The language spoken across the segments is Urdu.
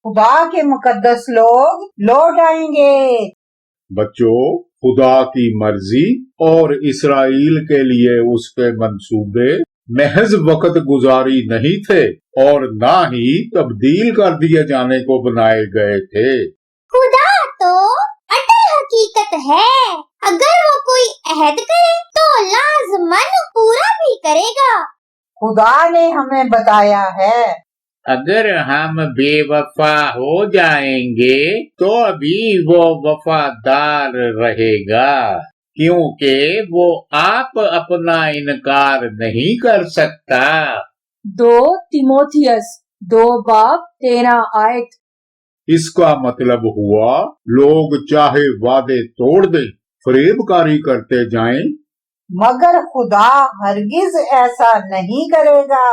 خدا کے مقدس لوگ لوٹ آئیں گے۔ بچوں، خدا کی مرضی اور اسرائیل کے لیے اس کے منصوبے محض وقت گزاری نہیں تھے اور نہ ہی تبدیل کر دیے جانے کو بنائے گئے تھے۔ خدا تو اٹل حقیقت ہے، اگر وہ کوئی عہد کرے تو لازماً پورا بھی کرے گا۔ خدا نے ہمیں بتایا ہے اگر ہم بے وفا ہو جائیں گے تو بھی وہ وفادار رہے گا، کیونکہ وہ آپ اپنا انکار نہیں کر سکتا۔ 2 تیموتھیوس 2:13 اس کا مطلب ہوا لوگ چاہے وعدے توڑ دیں، فریب کاری کرتے جائیں، مگر خدا ہرگز ایسا نہیں کرے گا،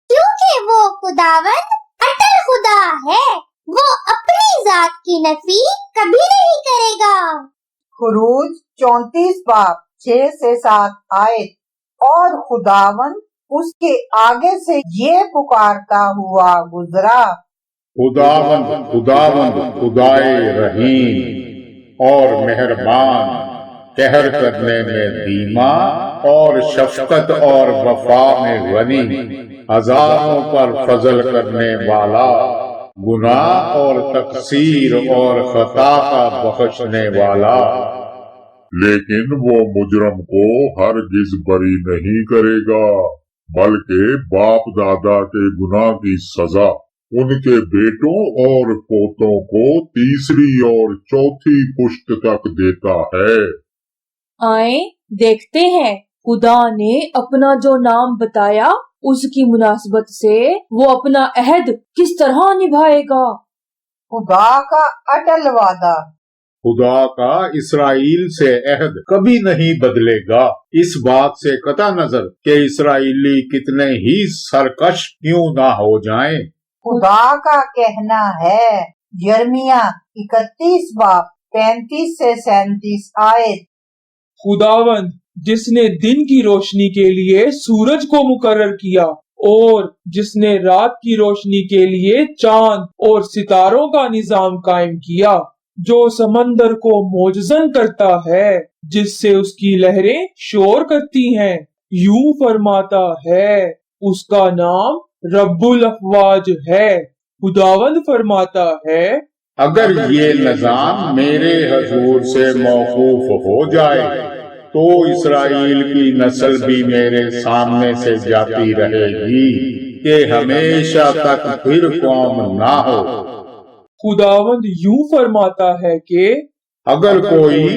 کیونکہ وہ خداوند اٹل خدا ہے، وہ اپنی ذات کی نفی کبھی نہیں کرے گا۔ خروج 34 باب 6 سے 7 آیت۔ اور خداوند اس کے آگے سے یہ پکارتا ہوا گزرا، خداوند خداوند خدائے رحیم اور مہربان، قہر کرنے میں دھیما اور شفقت اور وفا میں غنی، ہزاروں پر فضل کرنے والا، گناہ اور تقصیر اور خطا کا بخشنے والا۔ لیکن وہ مجرم کو ہرگز بری نہیں کرے گا، بلکہ باپ دادا کے گناہ کی سزا ان کے بیٹوں اور پوتوں کو تیسری اور چوتھی پشت تک دیتا ہے۔ آئیں دیکھتے ہیں خدا نے اپنا جو نام بتایا اس کی مناسبت سے وہ اپنا عہد کس طرح نبھائے گا۔ خدا کا اٹل وعدہ، خدا کا اسرائیل سے عہد کبھی نہیں بدلے گا، اس بات سے قطع نظر کہ اسرائیلی کتنے ہی سرکش کیوں نہ ہو جائیں۔ خدا کا کہنا ہے، یرمیہ 31 باب 35 سے 37 آیت۔ خداوند جس نے دن کی روشنی کے لیے سورج کو مقرر کیا اور جس نے رات کی روشنی کے لیے چاند اور ستاروں کا نظام قائم کیا، جو سمندر کو موجزن کرتا ہے، جس سے اس کی لہریں شور کرتی ہیں، یوں فرماتا ہے، اس کا نام رب الافواج ہے۔ خداوند فرماتا ہے، اگر یہ نظام میرے حضور سے موقوف ہو جائے تو اسرائیل کی نسل بھی میرے سامنے سے جاتی رہے گی کہ ہمیشہ تک پھر قوم نہ ہو۔ خداوند یوں فرماتا ہے کہ اگر کوئی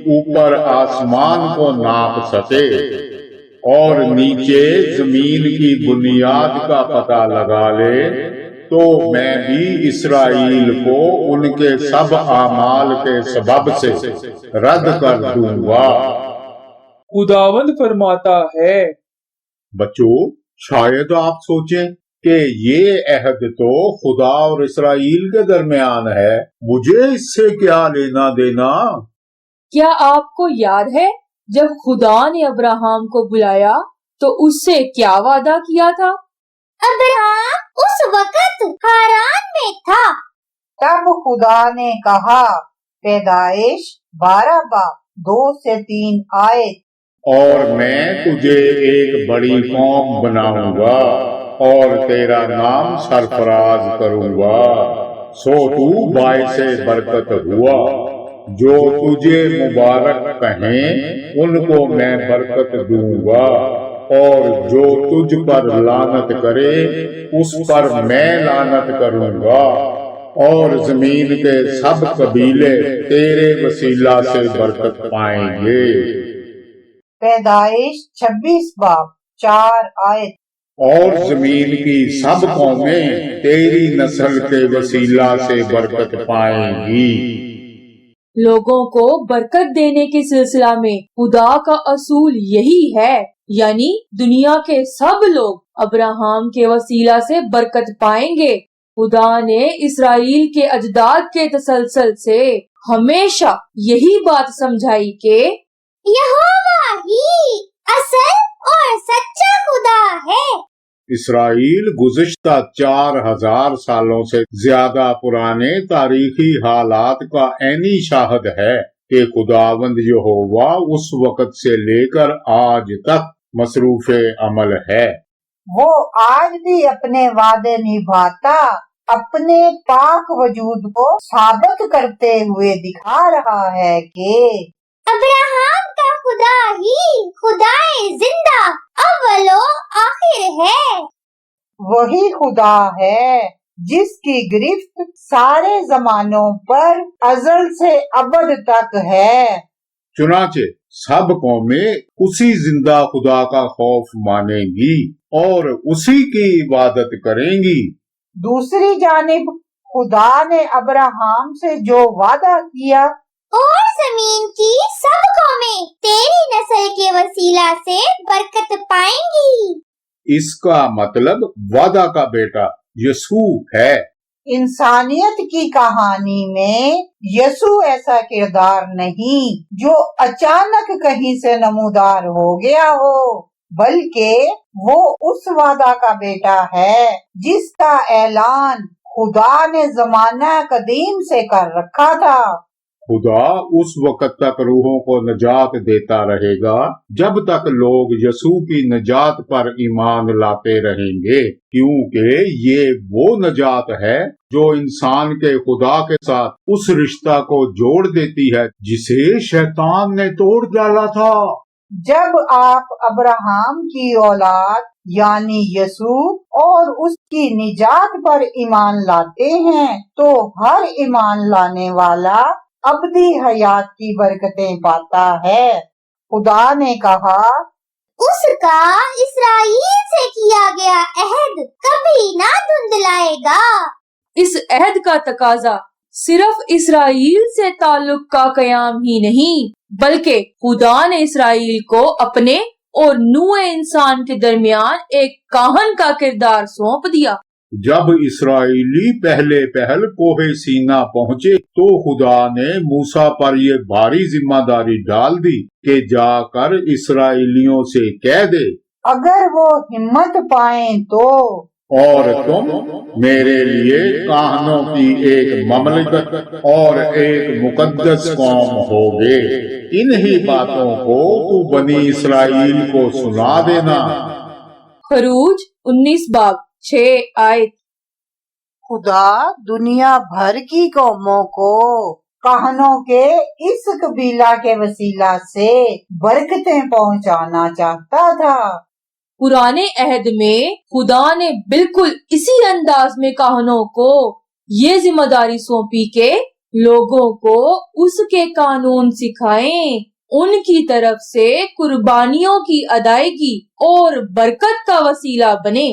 اوپر آسمان کو ناپ سکے اور نیچے زمین کی بنیاد کا پتہ لگا لے تو میں بھی اسرائیل کو ان کے سب اعمال کے سبب سے رد کر دوں گا۔ خداوند فرماتا ہے، بچوں، شاید آپ سوچیں کہ یہ عہد تو خدا اور اسرائیل کے درمیان ہے، مجھے اس سے کیا لینا دینا؟ کیا آپ کو یاد ہے جب خدا نے ابراہم کو بلایا تو اس سے کیا وعدہ کیا تھا؟ ابراہم اس وقت حران میں تھا۔ تب خدا نے کہا، پیدائش 12 باب 2 سے 3 آیت۔ اور میں تجھے ایک بڑی قوم بناؤں گا اور تیرا نام سرفراز کروں گا، سو تو باعث برکت ہوا، جو تجھے مبارک کہیں ان کو میں برکت دوں گا، اور جو تجھ پر لعنت کرے اس پر میں لعنت کروں گا، اور زمین کے سب قبیلے تیرے وسیلہ سے برکت پائیں گے۔ پیدائش 26 باب 4 آیت۔ اور زمین کی سب قومیں تیری نسل کے وسیلہ سے برکت پائیں گی۔ لوگوں کو برکت دینے کے سلسلہ میں خدا کا اصول یہی ہے، یعنی دنیا کے سب لوگ ابراہم کے وسیلہ سے برکت پائیں گے۔ خدا نے اسرائیل کے اجداد کے تسلسل سے ہمیشہ یہی بات سمجھائی کہ یہوہ ہی اصل اور سچا خدا ہے۔ اسرائیل گزشتہ 4000 سالوں سے زیادہ پرانے تاریخی حالات کا عینی شاہد ہے کہ خداوند یہوہ اس وقت سے لے کر آج تک مصروف عمل ہے۔ وہ آج بھی اپنے وعدے نبھاتا، اپنے پاک وجود کو ثابت کرتے ہوئے دکھا رہا ہے کہ ابراہم کا خدا ہی خدائے زندہ اول و آخر ہے۔ وہی خدا ہے جس کی گرفت سارے زمانوں پر ازل سے ابد تک ہے۔ چنانچہ سب قومیں اسی زندہ خدا کا خوف مانیں گی اور اسی کی عبادت کریں گی۔ دوسری جانب خدا نے ابراہم سے جو وعدہ کیا، اور زمین کی سب قومیں تیری نسل کے وسیلہ سے برکت پائیں گی، اس کا مطلب وعدہ کا بیٹا یسوع ہے۔ انسانیت کی کہانی میں یسوع ایسا کردار نہیں جو اچانک کہیں سے نمودار ہو گیا ہو، بلکہ وہ اس وعدہ کا بیٹا ہے جس کا اعلان خدا نے زمانہ قدیم سے کر رکھا تھا۔ خدا اس وقت تک روحوں کو نجات دیتا رہے گا جب تک لوگ یسوع کی نجات پر ایمان لاتے رہیں گے، کیونکہ یہ وہ نجات ہے جو انسان کے خدا کے ساتھ اس رشتہ کو جوڑ دیتی ہے جسے شیطان نے توڑ ڈالا تھا۔ جب آپ ابراہم کی اولاد یعنی یسوع اور اس کی نجات پر ایمان لاتے ہیں تو ہر ایمان لانے والا ابدی حیات کی برکتیں پاتا ہے۔ خدا نے کہا، اس کا اسرائیل سے کیا گیا عہد کبھی نہ دھندلائے گا۔ اس عہد کا تقاضا صرف اسرائیل سے تعلق کا قیام ہی نہیں، بلکہ خدا نے اسرائیل کو اپنے اور نوع انسان کے درمیان ایک کاہن کا کردار سونپ دیا۔ جب اسرائیلی پہل کوہ سینا پہنچے تو خدا نے موسیٰ پر یہ بھاری ذمہ داری ڈال دی کہ جا کر اسرائیلیوں سے کہہ دے، اگر وہ ہمت پائیں تو اور تم میرے لیے کاہنوں کی ایک مملکت اور ایک مقدس قوم ہوگے۔ انہی باتوں کو تو بنی اسرائیل کو سنا دینا۔ خروج 19 باب 6 آیت۔ خدا دنیا بھر کی قوموں کو کاہنوں کے اس قبیلہ کے وسیلہ سے برکتیں پہنچانا چاہتا تھا۔ پرانے عہد میں خدا نے بالکل اسی انداز میں کاہنوں کو یہ ذمہ داری سونپی کہ لوگوں کو اس کے قانون سکھائیں، ان کی طرف سے قربانیوں کی ادائیگی اور برکت کا وسیلہ بنے۔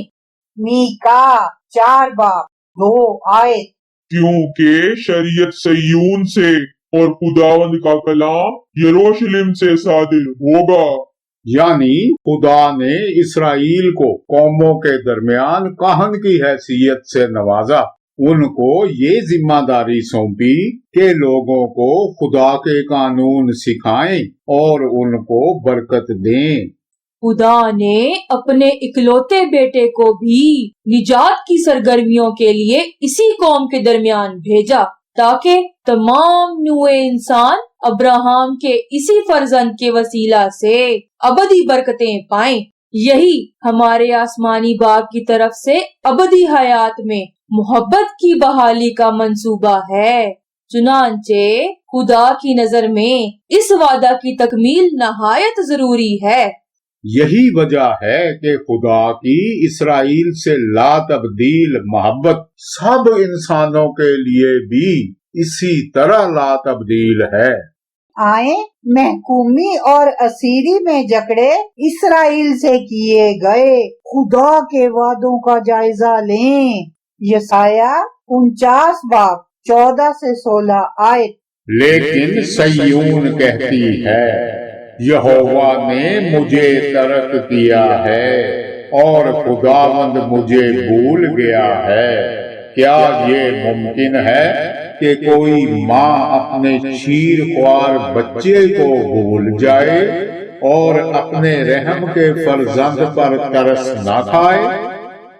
میکا 4 باب 2 آیت۔ کیونکہ شریعت صیون سے اور خداوند کا کلام یروشلم سے صادر ہوگا۔ یعنی خدا نے اسرائیل کو قوموں کے درمیان کاہن کی حیثیت سے نوازا، ان کو یہ ذمہ داری سونپی کہ لوگوں کو خدا کے قانون سکھائیں اور ان کو برکت دیں۔ خدا نے اپنے اکلوتے بیٹے کو بھی نجات کی سرگرمیوں کے لیے اسی قوم کے درمیان بھیجا تاکہ تمام نوع انسان ابراہم کے اسی فرزند کے وسیلہ سے ابدی برکتیں پائیں۔ یہی ہمارے آسمانی باپ کی طرف سے ابدی حیات میں محبت کی بحالی کا منصوبہ ہے۔ چنانچہ خدا کی نظر میں اس وعدہ کی تکمیل نہایت ضروری ہے۔ یہی وجہ ہے کہ خدا کی اسرائیل سے لا تبدیل محبت سب انسانوں کے لیے بھی اسی طرح لا تبدیل ہے۔ آئیں محکومی اور اسیری میں جکڑے اسرائیل سے کیے گئے خدا کے وعدوں کا جائزہ لیں۔ یسایہ 49 باب 14 سے 16 آیت۔ لیکن صیون کہتی ہے، یہوہ نے مجھے ترک کیا ہے اور خداوند مجھے بھول گیا ہے۔ کیا یہ ممکن ہے کہ کوئی ماں اپنے چیر خوار بچے کو بھول جائے اور اپنے رحم کے فرزند پر ترس نہ کھائے؟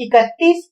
31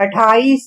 28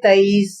23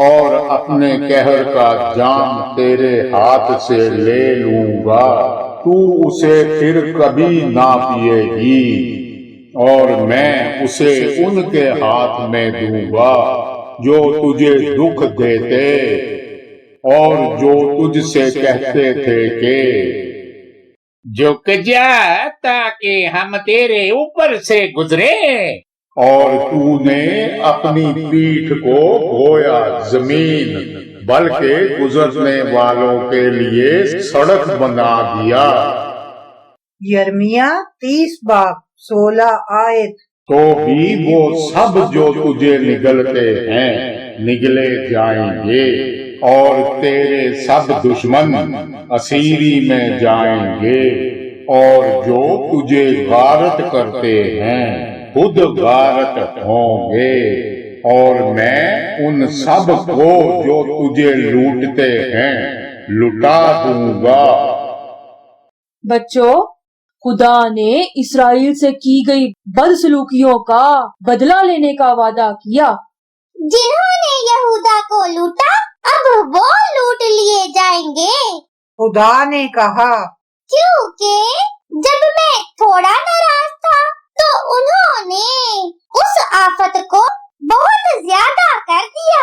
اور اپنے قہر کا جام تیرے ہاتھ سے لے لوں گا، تو اسے پھر کبھی نہ پیے گی، اور میں اسے ان کے ہاتھ میں دوں گا جو تجھے دکھ دیتے اور جو تجھ سے کہتے تھے کہ جھک جا تاکہ ہم تیرے اوپر سے گزرے، اور تو نے اپنی پیٹھ کو گویا زمین بلکہ گزرنے والوں کے لیے سڑک بنا دیا۔ یرمیہ 30 باب 16 آیت۔ تو بھی وہ سب جو تجھے نگلتے ہیں نگلے جائیں گے، اور تیرے سب دشمن اسیری میں جائیں گے، اور جو تجھے غارت کرتے ہیں خود غارت ہوں گے، اور میں ان سب کو جو تجھے لوٹتے ہیں لٹا دوں گا۔ بچوں، خدا نے اسرائیل سے کی گئی بدسلوکیوں کا بدلہ لینے کا وعدہ کیا۔ جنہوں نے یہودا کو لوٹا اب وہ لوٹ لیے جائیں گے، خدا نے کہا، کیونکہ جب میں تھوڑا ناراض تھا تو انہوں نے اس آفت کو بہت زیادہ کر دیا۔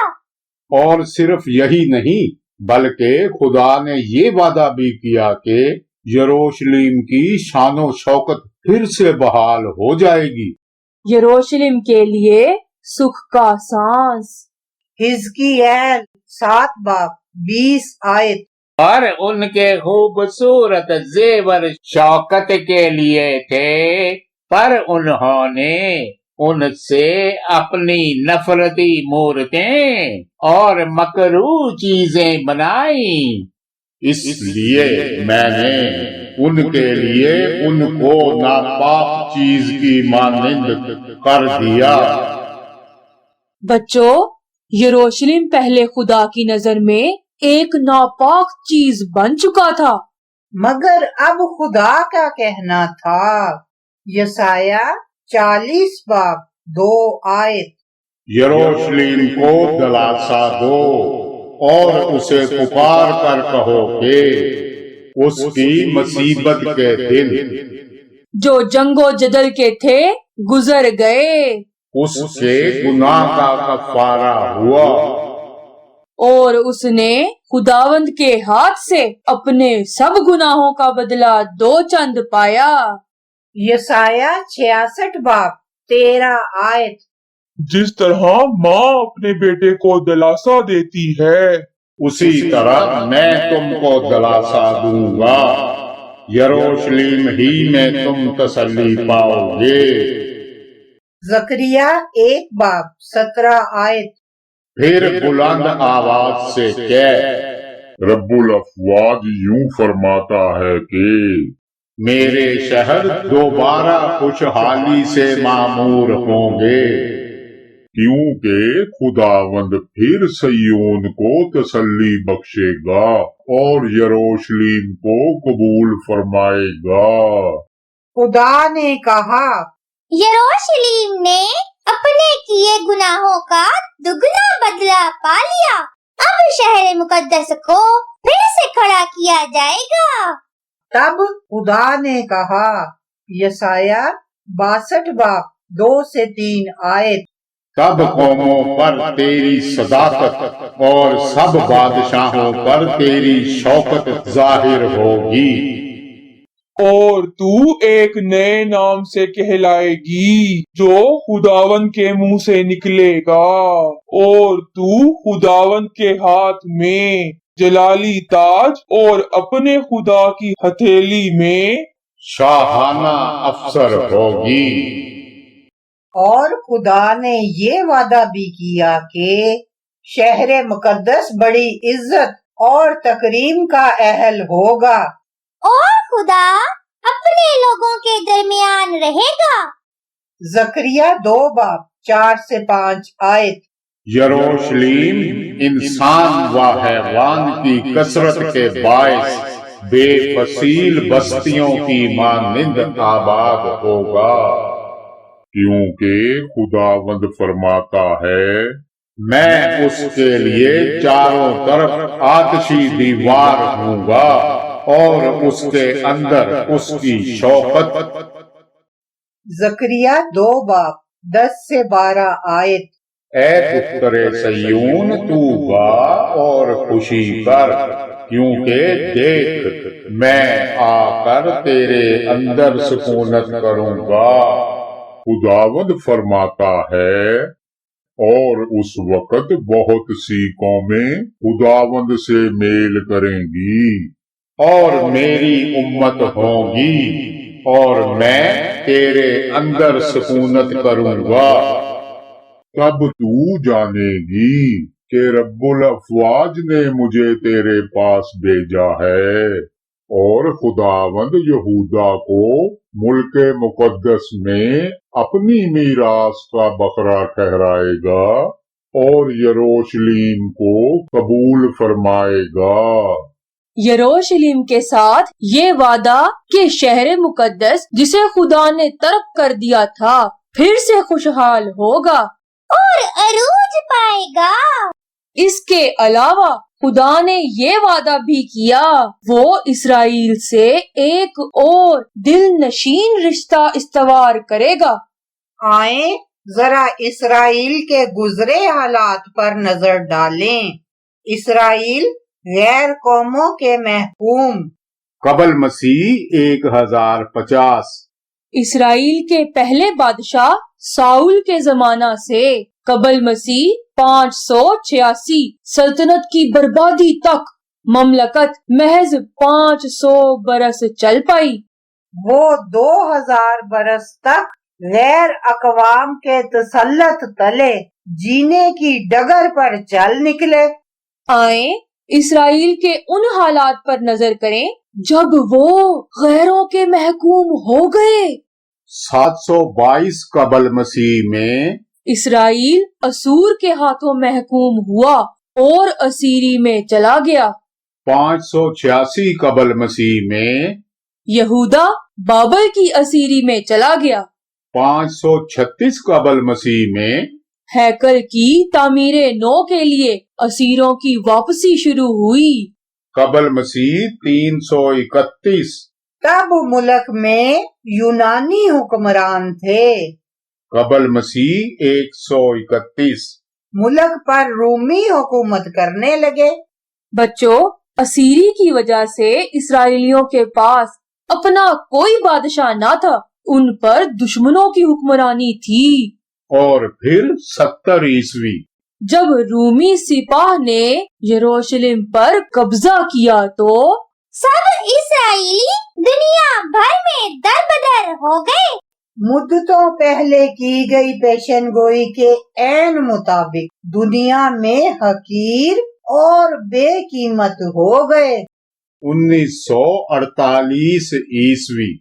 اور صرف یہی نہیں بلکہ خدا نے یہ وعدہ بھی کیا کہ یروشلم کی شان و شوکت پھر سے بحال ہو جائے گی۔ یروشلم کے لیے سکھ کا سانس۔ حزقییل 7 باب 20 آیت۔ اور ان کے خوبصورت زیور شوکت کے لیے تھے، پر انہوں نے ان سے اپنی نفرتی مورتیں اور مکروہ چیزیں بنائیں، اس لیے میں نے ان کے لیے ان کو ناپاک چیز کی مانند کر دیا۔ بچوں، یروشلم پہلے خدا کی نظر میں ایک ناپاک چیز بن چکا تھا، مگر اب خدا کا کہنا تھا۔ یسایہ 40 باب 2 آیت۔ یروشلم کو دلاسا دو اور اسے پکار کر کہو کہ اس کی مصیبت کے دن جو جنگ و جدل کے تھے گزر گئے، اس کے گناہ کا کفارہ ہوا، اور اس نے خداوند کے ہاتھ سے اپنے سب گناہوں کا بدلہ 2 چند پایا۔ یسایہ 66 باب 13 آیت۔ جس طرح ماں اپنے بیٹے کو دلاسا دیتی ہے، اسی طرح میں تم کو دلاسا دوں گا، یروشلم ہی میں تم تسلی پاؤ گے۔ زکریا 1 باب 17 آیت۔ پھر بلند آواز سے کہہ، رب الافواج یوں فرماتا ہے کہ میرے شہر دوبارہ خوشحالی سے معمور ہوں گے، کیونکہ خداوند پھر صیون کو تسلی بخشے گا اور یروشلم کو قبول فرمائے گا۔ خدا نے کہا، یروشلم نے اپنے کیے گناہوں کا دگنا بدلہ پا لیا، اب شہر مقدس کو پھر سے کھڑا کیا جائے گا۔ تب خدا نے کہا، یسایہ 62 باب 2 سے 3 آیت۔ تب قوموں پر تیری صداقت اور سب بادشاہوں پر تیری شوکت ظاہر ہوگی، اور تو ایک نئے نام سے کہلائے گی جو خداوند کے منہ سے نکلے گا، اور تو خداوند کے ہاتھ میں جلالی تاج اور اپنے خدا کی ہتھیلی میں شاہانہ افسر ہوگی۔ اور خدا نے یہ وعدہ بھی کیا کہ شہر مقدس بڑی عزت اور تکریم کا اہل ہوگا، اور خدا اپنے لوگوں کے درمیان رہے گا۔ زکریا 2 باب 4 سے 5 آیت۔ یروشلم انسان و حیوان کی کثرت کے باعث بے فصیل بستیوں کی مانند آباد ہوگا، کیونکہ خداوند فرماتا ہے میں اس کے لیے چاروں طرف آتشی دیوار ہوں گا اور اس کے اندر اس کی شوکت۔ زکریا 2 باب 10 سے 12 آیت۔ اے پتر سیون تو گا اور خوشی کر، کیونکہ دیکھ میں آ کر تیرے اندر سکونت کروں گا۔ خداوند فرماتا ہے، اور اس وقت بہت سی قومیں خداوند سے میل کریں گی، اور میری امت ہوگی، اور میں تیرے اندر سکونت کروں گا۔ تب تو جانے گی کہ رب الافواج نے مجھے تیرے پاس بھیجا ہے، اور خداوند یہودا کو ملک مقدس میں اپنی میراث کا بکرا ٹھہرائے گا اور یروشلیم کو قبول فرمائے گا۔ یروشلم کے ساتھ یہ وعدہ کہ شہر مقدس جسے خدا نے ترک کر دیا تھا پھر سے خوشحال ہوگا اور عروج پائے گا۔ اس کے علاوہ خدا نے یہ وعدہ بھی کیا وہ اسرائیل سے ایک اور دل نشین رشتہ استوار کرے گا۔ آئیں ذرا اسرائیل کے گزرے حالات پر نظر ڈالیں۔ اسرائیل غیر قوموں کے محکوم۔ قبل مسیح 1050۔ اسرائیل کے پہلے بادشاہ ساؤل کے زمانہ سے قبل مسیح 586 سلطنت کی بربادی تک مملکت محض 500 برس چل پائی۔ وہ 2000 برس تک غیر اقوام کے تسلط تلے جینے کی ڈگر پر چل نکلے۔ آئیں اسرائیل کے ان حالات پر نظر کریں جب وہ غیروں کے محکوم ہو گئے۔ 722 قبل مسیح میں اسرائیل اسور کے ہاتھوں محکوم ہوا اور اسیری میں چلا گیا۔ 586 قبل مسیح میں یہودا بابل کی اسیری میں چلا گیا۔ 536 قبل مسیح میں ہیکل کی تعمیر نو کے لیے اسیروں کی واپسی شروع ہوئی۔ قبل مسیح 331۔ تب ملک میں یونانی حکمران تھے۔ قبل مسیح 131۔ ملک پر رومی حکومت کرنے لگے۔ بچوں، اسیری کی وجہ سے اسرائیلیوں کے پاس اپنا کوئی بادشاہ نہ تھا، ان پر دشمنوں کی حکمرانی تھی۔ اور پھر 70 عیسوی جب رومی سپاہ نے یروشلم پر قبضہ کیا تو سب اسرائیلی دنیا بھر میں در بدر ہو گئے۔ مدتوں پہلے کی گئی پیشن گوئی کے عین مطابق دنیا میں حقیر اور بے قیمت ہو گئے۔ 1948 عیسوی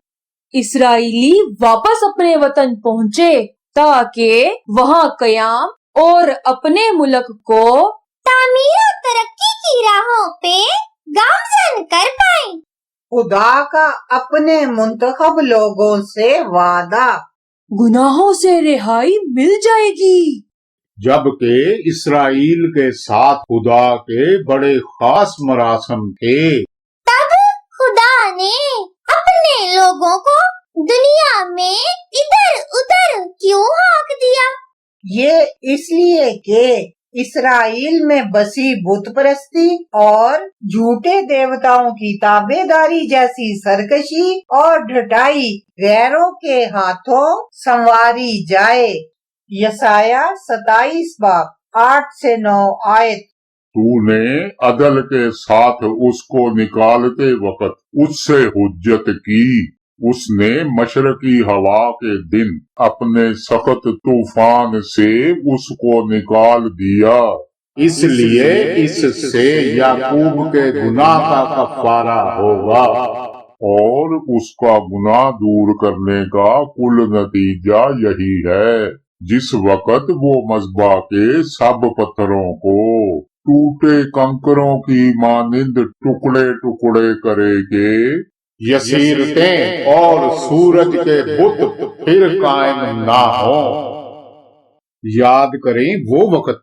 اسرائیلی واپس اپنے وطن پہنچے تاکہ وہاں قیام اور اپنے ملک کو تعمیر و ترقی کی راہوں پہ گامزن کر پائیں۔ خدا کا اپنے منتخب لوگوں سے وعدہ، گناہوں سے رہائی مل جائے گی۔ جبکہ اسرائیل کے ساتھ خدا کے بڑے خاص مراسم تھے۔ تب خدا نے اپنے لوگوں کو دنیا میں ادھر ادھر کیوں ہانک دیا؟ یہ اس لیے کہ اسرائیل میں بسی بت پرستی اور جھوٹے دیوتاؤں کی تابع داری جیسی سرکشی اور ڈھٹائی غیروں کے ہاتھوں سنواری جائے۔ یسایہ 27 باب 8 سے 9 آیت۔ تو نے عدل کے ساتھ اس کو نکالتے وقت اس سے حجت کی، اس نے مشرقی ہوا کے دن اپنے سخت طوفان سے اس کو نکال دیا۔ اس لیے اس سے یعقوب کے گناہ کا کفارہ ہوگا، اور اس کا گناہ دور کرنے کا کل نتیجہ یہی ہے۔ جس وقت وہ مذبح کے سب پتھروں کو ٹوٹے کنکروں کی مانند ٹکڑے ٹکڑے کرے گے، یسیرتیں اور سورج کے بت پھر قائم نہ ہوں۔ یاد کریں وہ وقت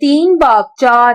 3:4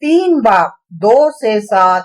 3:2-7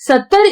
70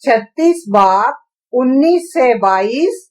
36:19-22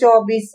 24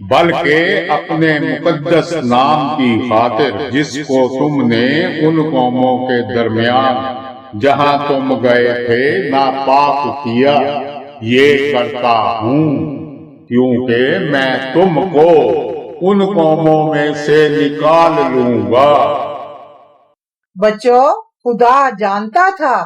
بلکہ اپنے مقدس نام کی خاطر جس کو تم نے ان قوموں کے درمیان جہاں تم گئے تھے ناپاک کیا، یہ کرتا ہوں، کیونکہ میں تم کو ان قوموں میں سے نکال لوں گا۔ بچوں، خدا جانتا تھا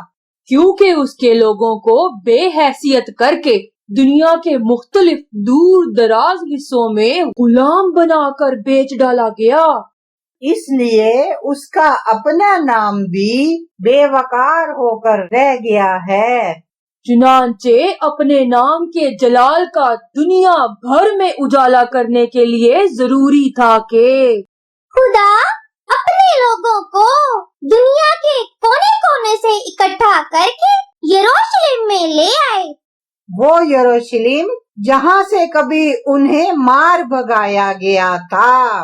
کیونکہ اس کے لوگوں کو بے حیثیت کر کے دنیا کے مختلف دور دراز حصوں میں غلام بنا کر بیچ ڈالا گیا، اس لیے اس کا اپنا نام بھی بے وقار ہو کر رہ گیا ہے۔ چنانچہ اپنے نام کے جلال کا دنیا بھر میں اجالا کرنے کے لیے ضروری تھا کہ خدا اپنے لوگوں کو دنیا کے کونے کونے سے اکٹھا کر کے یروشلم میں لے آئے، وہ یروشلم جہاں سے کبھی انہیں مار بھگایا گیا تھا۔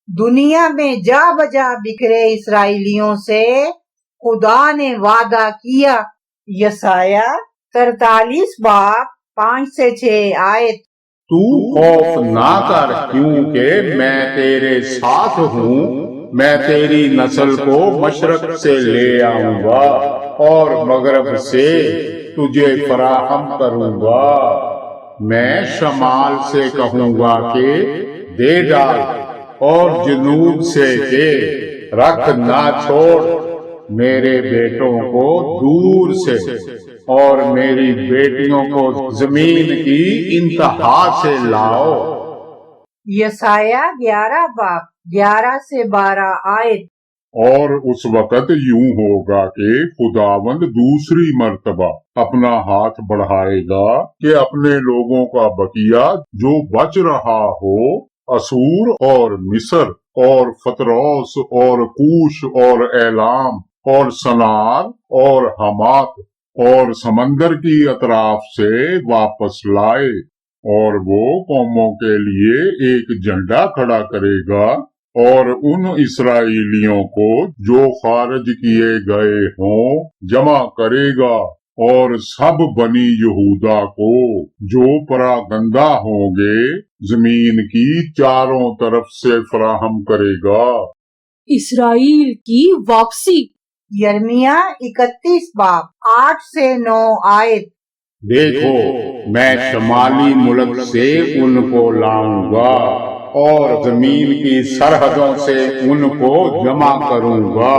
دنیا میں جا بجا بکھرے اسرائیلیوں سے خدا نے وعدہ کیا۔ یسایہ 43 باب 5 سے 6 آیت۔ تو خوف نہ کر، کیونکہ میں تیرے ساتھ ہوں، میں تیری نسل کو مشرق سے لے آؤں گا اور مغرب سے تجھے فراہم کروں گا۔ میں شمال سے کہوں گا کہ دے ڈال، اور جنوب سے کہ رکھ نہ چھوڑ، میرے بیٹوں کو دور سے اور میری بیٹیوں کو زمین کی انتہا سے لاؤ۔ یسایہ 11 باب 11 سے 12 آیت۔ اور اس وقت یوں ہوگا کہ خداوند دوسری مرتبہ اپنا ہاتھ بڑھائے گا کہ اپنے لوگوں کا بقیہ جو بچ رہا ہو اسور اور مصر اور فتروس اور کوش اور ایلام اور سنار اور حمات اور سمندر کی اطراف سے واپس لائے، اور وہ قوموں کے لیے ایک جھنڈا کھڑا کرے گا، اور ان اسرائیلیوں کو جو خارج کیے گئے ہوں جمع کرے گا، اور سب بنی یہودا کو جو پراگندہ ہوں گے زمین کی چاروں طرف سے فراہم کرے گا۔ اسرائیل کی واپسی۔ یرمیہ 31 باب 8 سے 9 آیت۔ دیکھو، میں شمالی ملک سے ان کو لاؤں گا اور زمین کی سرحدوں سے ان کو جمع کروں گا،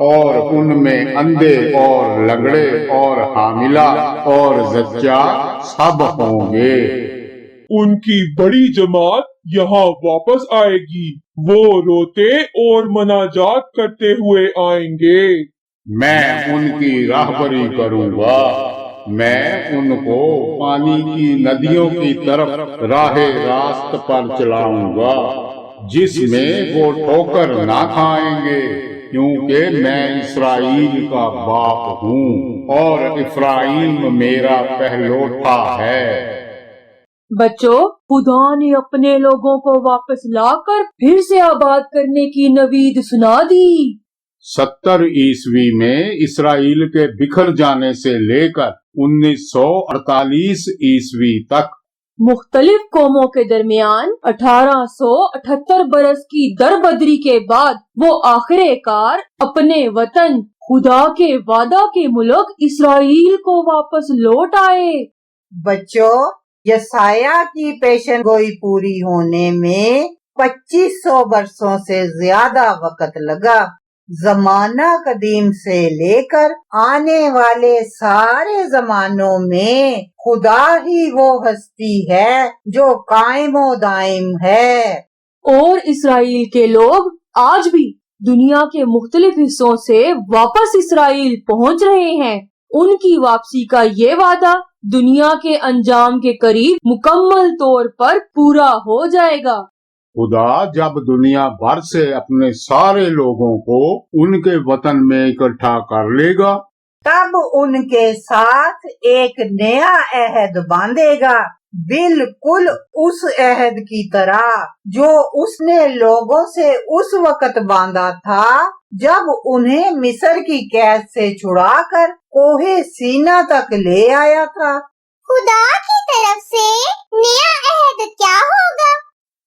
اور ان میں اندھے اور لنگڑے اور حاملہ اور زچہ سب ہوں گے۔ ان کی بڑی جماعت یہاں واپس آئے گی، وہ روتے اور مناجات کرتے ہوئے آئیں گے۔ میں ان کی راہبری کروں گا، میں ان کو پانی کی ندیوں کی طرف راہ راست پر چلاؤں گا، جس میں وہ ٹھوکر نہ کھائیں گے، کیونکہ میں اسرائیل کا باپ ہوں اور افرایم میرا پہلوٹھا ہے۔ بچوں، خدا نے اپنے لوگوں کو واپس لا کر پھر سے آباد کرنے کی نوید سنا دی۔ 70 عیسوی میں اسرائیل کے بکھر جانے سے لے کر 1948 عیسوی تک مختلف قوموں کے درمیان 1878 برس کی دربدری کے بعد وہ آخر کار اپنے وطن خدا کے وعدہ کے ملک اسرائیل کو واپس لوٹ آئے۔ بچوں، یسایہ کی پیشن گوئی پوری ہونے میں 2500 برسوں سے زیادہ وقت لگا۔ زمانہ قدیم سے لے کر آنے والے سارے زمانوں میں خدا ہی وہ ہستی ہے جو قائم و دائم ہے۔ اور اسرائیل کے لوگ آج بھی دنیا کے مختلف حصوں سے واپس اسرائیل پہنچ رہے ہیں۔ ان کی واپسی کا یہ وعدہ دنیا کے انجام کے قریب مکمل طور پر پورا ہو جائے گا۔ خدا جب دنیا بھر سے اپنے سارے لوگوں کو ان کے وطن میں اکٹھا کر لے گا، تب ان کے ساتھ ایک نیا عہد باندھے گا، بالکل اس عہد کی طرح جو اس نے لوگوں سے اس وقت باندھا تھا جب انہیں مصر کی قید سے چھڑا کر کوہ سینا تک لے آیا تھا۔ خدا کی طرف سے نیا عہد کیا ہوگا؟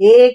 1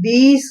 20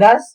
10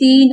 3